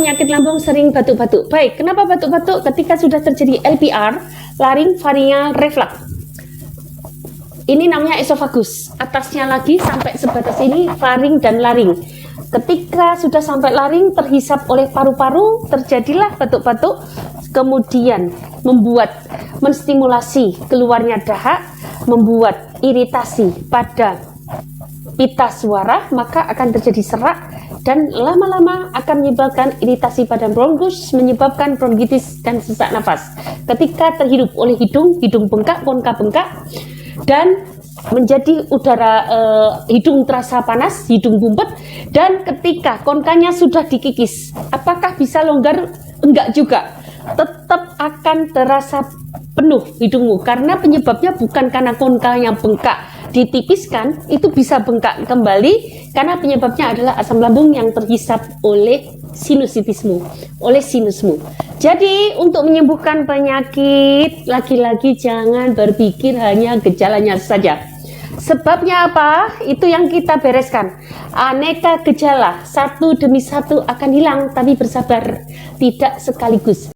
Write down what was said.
penyakit lambung sering batuk-batuk. Baik, kenapa batuk-batuk? Ketika sudah terjadi LPR, laring-pharyngeal reflux. Ini namanya esofagus. Atasnya lagi sampai sebatas ini faring dan laring. Ketika sudah sampai laring terhisap oleh paru-paru, terjadilah batuk-batuk, kemudian menstimulasi keluarnya dahak, membuat iritasi pada pita suara, maka akan terjadi serak dan lama-lama akan menyebabkan iritasi pada bronkus, menyebabkan bronkitis dan sesak nafas. Ketika terhirup oleh hidung bengkak, konka bengkak, dan menjadi udara hidung terasa panas, hidung bumpet, dan ketika konkanya sudah dikikis, apakah bisa longgar? Enggak juga, tetap akan terasa penuh hidungmu karena penyebabnya bukan karena konka yang bengkak ditipiskan, itu bisa bengkak kembali karena penyebabnya adalah asam lambung yang terhisap oleh sinusitismu, oleh sinusmu. Jadi untuk menyembuhkan penyakit, lagi-lagi jangan berpikir hanya gejalanya saja. Sebabnya apa? Itu yang kita bereskan. Aneka gejala, satu demi satu akan hilang, tapi bersabar, tidak sekaligus.